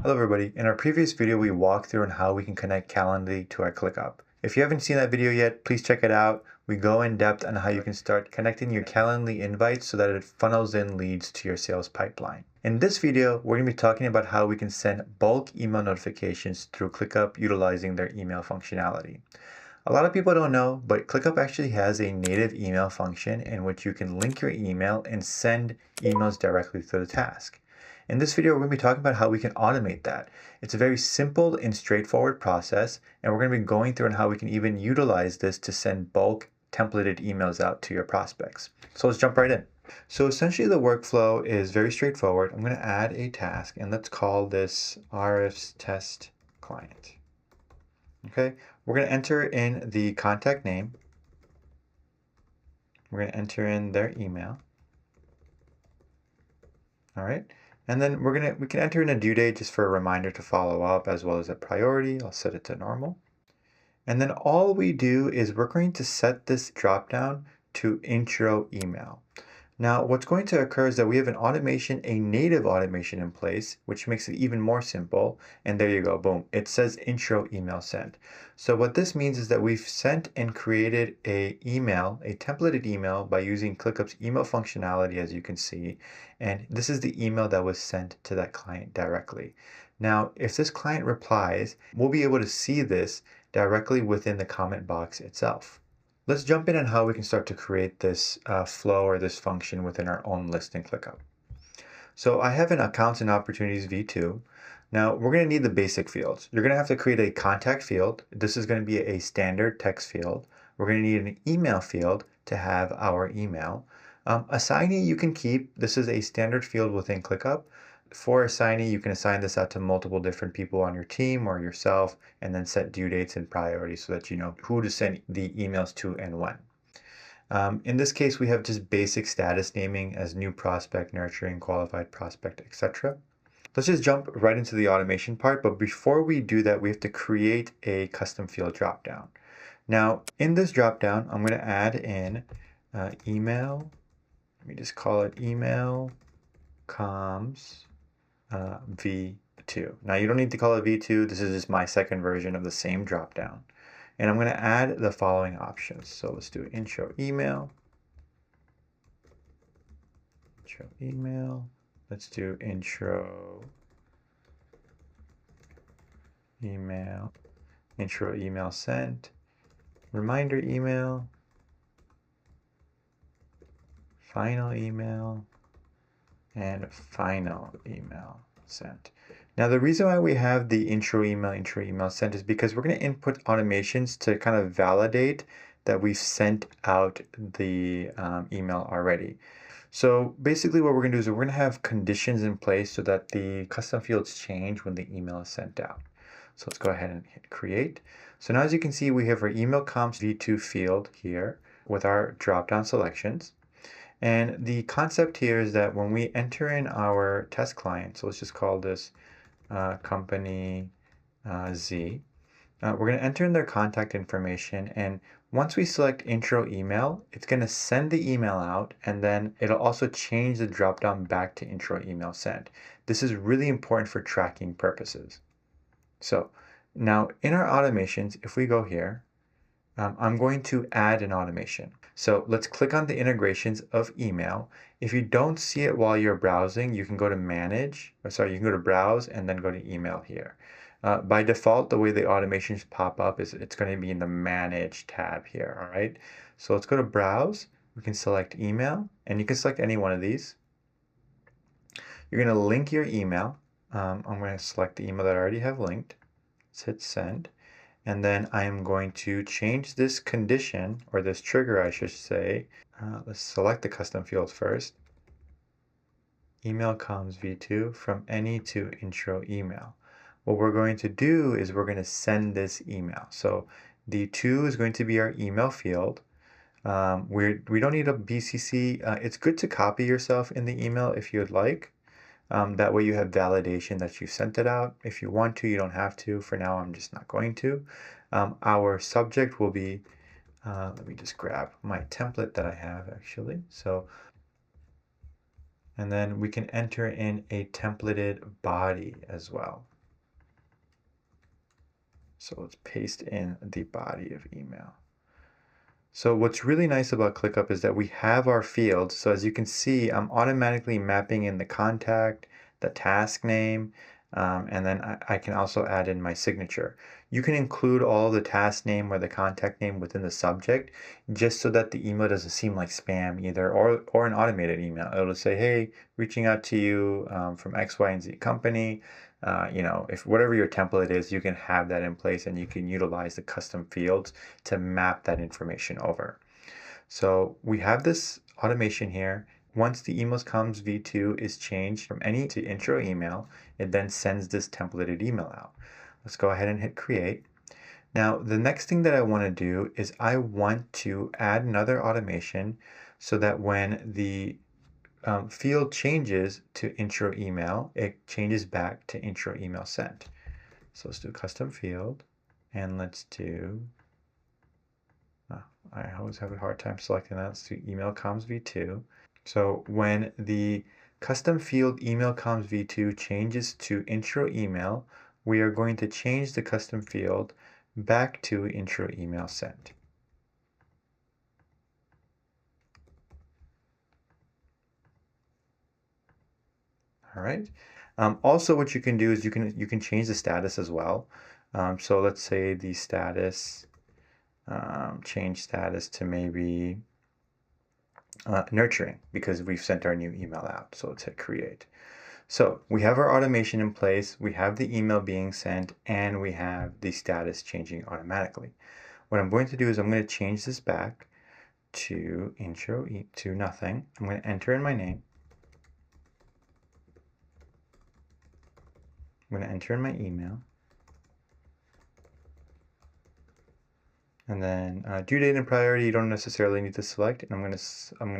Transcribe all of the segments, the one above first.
Hello everybody. In our previous video, we walked through on how we can connect Calendly to our Clickup. If you haven't seen that video yet, please check it out. We go in depth on how you can start connecting your Calendly invites so that it funnels in leads to your sales pipeline. In this video, we're going to be talking about how we can send bulk email notifications through Clickup utilizing their email functionality. A lot of people don't know, but Clickup actually has a native email function in which you can link your email and send emails directly to the task. In this video, we're going to be talking about how we can automate that. It's a very simple and straightforward process, and we're going to be going through on how we can even utilize this to send bulk templated emails out to your prospects. So let's jump right in. So essentially the workflow is very straightforward. I'm going to add a task, and let's call this RF's test client. Okay, we're going to enter in the contact name. We're going to enter in their email. All right. And then we can enter in a due date just for a reminder to follow up, as well as a priority. I'll set it to normal. And then all we do is we're going to set this dropdown to intro email. Now, what's going to occur is that we have an automation, a native automation in place, which makes it even more simple. And there you go, boom, it says intro email sent. So what this means is that we've sent and created a templated email by using Clickup's email functionality, as you can see. And this is the email that was sent to that client directly. Now, if this client replies, we'll be able to see this directly within the comment box itself. Let's jump in on how we can start to create this flow or this function within our own list in Clickup. So I have an Accounts and Opportunities V2. Now we're going to need the basic fields. You're going to have to create a contact field. This is going to be a standard text field. We're going to need an email field to have our email. Assignee you can keep. This is a standard field within Clickup. For assignee, you can assign this out to multiple different people on your team or yourself, and then set due dates and priorities so that you know who to send the emails to and when. In this case, we have just basic status naming as new prospect, nurturing, qualified prospect, etc. Let's just jump right into the automation part, but before we do that, we have to create a custom field dropdown. Now, in this dropdown, I'm going to add in email. Let me just call it email comms V2. Now you don't need to call it V2. This is just my second version of the same dropdown. And I'm going to add the following options. So let's do intro email. Intro email. Let's do intro email. Intro email sent. Reminder email. Final email. And final email sent. Now the reason why we have the intro email sent is because we're going to input automations to kind of validate that we've sent out the email already. So basically what we're going to do is we're going to have conditions in place so that the custom fields change when the email is sent out. So let's go ahead and hit create. So now as you can see, we have our email comms v2 field here with our drop-down selections. And the concept here is that when we enter in our test client, so let's just call this company Z, we're going to enter in their contact information. And once we select intro email, it's going to send the email out, and then it'll also change the dropdown back to intro email sent. This is really important for tracking purposes. So now in our automations, if we go here, I'm going to add an automation. So let's click on the integrations of email. If you don't see it while you're browsing, you can go to you can go to browse and then go to email here. By default, the way the automations pop up is it's going to be in the manage tab here. All right. So let's go to browse. We can select email, and you can select any one of these. You're going to link your email. I'm going to select the email that I already have linked. Let's hit send. And then I am going to change this condition, or this trigger, I should say. Let's select the custom field first. Email comms v2 from any to intro email. What we're going to do is we're going to send this email. So the 2 is going to be our email field. We don't need a BCC. It's good to copy yourself in the email if you'd like. That way you have validation that you sent it out. If you want to, you don't have to. For now, I'm just not going to. Our subject will be, let me just grab my template that I have actually. So And then we can enter in a templated body as well. So let's paste in the body of email. So what's really nice about ClickUp is that we have our fields. So as you can see, I'm automatically mapping in the contact, the task name, and then I can also add in my signature. You can include all the task name or the contact name within the subject, just so that the email doesn't seem like spam either, or an automated email. It'll say, hey, reaching out to you from X, Y, and Z company. If whatever your template is, you can have that in place and you can utilize the custom fields to map that information over. So we have this automation here. Once the emails comms v2 is changed from any to intro email, it then sends this templated email out. Let's go ahead and hit create. Now, the next thing that I want to do is I want to add another automation so that when the field changes to intro email, it changes back to intro email sent. So let's do custom field, and let's do, I always have a hard time selecting that. Let's do email comms v2. So when the custom field email comms v2 changes to intro email, we are going to change the custom field back to intro email sent. All right. Also, what you can do is you can change the status as well. So let's say the status, change status to maybe nurturing, because we've sent our new email out. So let's hit create. So we have our automation in place, we have the email being sent, and we have the status changing automatically. What I'm going to do is I'm going to change this back to intro to nothing. I'm going to enter in my name. I'm going to enter in my email. And then due date and priority, you don't necessarily need to select. And I'm going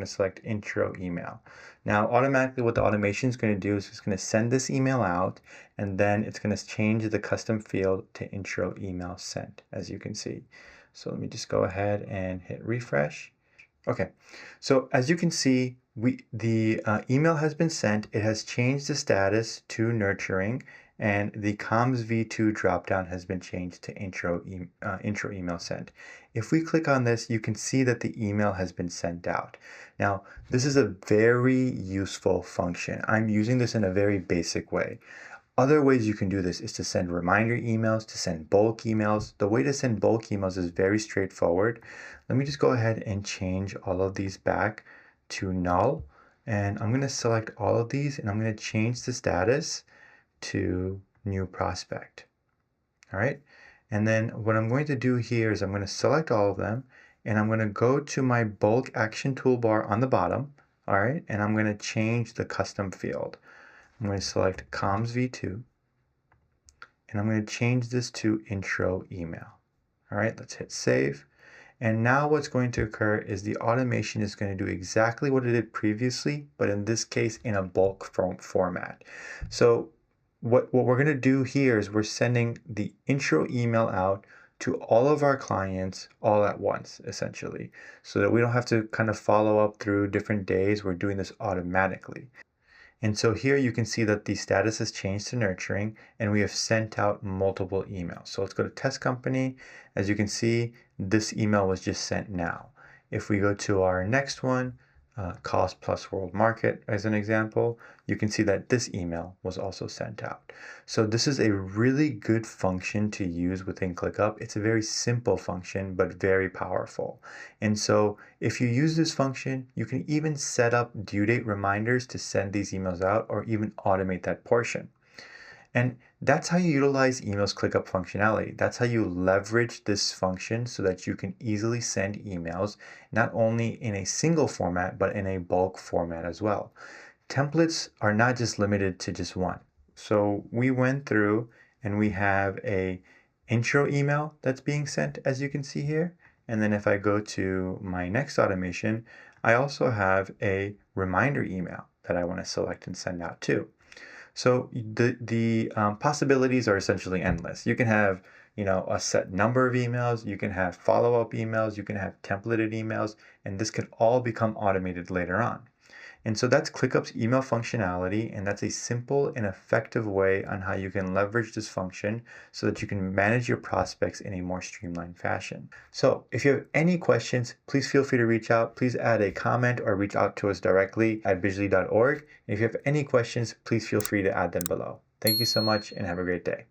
to select intro email. Now, automatically, what the automation is going to do is it's going to send this email out, and then it's going to change the custom field to intro email sent, as you can see. So let me just go ahead and hit refresh. Okay, so as you can see, the email has been sent. It has changed the status to nurturing, and the comms v2 dropdown has been changed to intro email sent. If we click on this, you can see that the email has been sent out. Now, this is a very useful function. I'm using this in a very basic way. Other ways you can do this is to send reminder emails, to send bulk emails. The way to send bulk emails is very straightforward. Let me just go ahead and change all of these back to null. And I'm going to select all of these, and I'm going to change the status to new prospect. All right. And then what I'm going to do here is I'm going to select all of them, and I'm going to go to my bulk action toolbar on the bottom. All right. And I'm going to change the custom field. I'm going to select comms v2, and I'm going to change this to intro email. All right, let's hit save. And now what's going to occur is the automation is going to do exactly what it did previously, but in this case in a bulk format. So what we're going to do here is we're sending the intro email out to all of our clients all at once, essentially, so that we don't have to kind of follow up through different days. We're doing this automatically. And so here you can see that the status has changed to nurturing, and we have sent out multiple emails. So let's go to test company. As you can see, this email was just sent now. If we go to our next one, cost plus world market as an example, you can see that this email was also sent out. So this is a really good function to use within ClickUp. It's a very simple function, but very powerful. And so if you use this function, you can even set up due date reminders to send these emails out, or even automate that portion. And that's how you utilize email's ClickUp functionality. That's how you leverage this function so that you can easily send emails, not only in a single format, but in a bulk format as well. Templates are not just limited to just one. So we went through and we have a intro email that's being sent, as you can see here. And then if I go to my next automation, I also have a reminder email that I want to select and send out too. So the possibilities are essentially endless. You can have, a set number of emails, you can have follow-up emails, you can have templated emails, and this could all become automated later on. And so that's Clickup's email functionality, and that's a simple and effective way on how you can leverage this function so that you can manage your prospects in a more streamlined fashion. So if you have any questions, please feel free to reach out. Please add a comment or reach out to us directly at bizly.org. And if you have any questions, please feel free to add them below. Thank you so much and have a great day.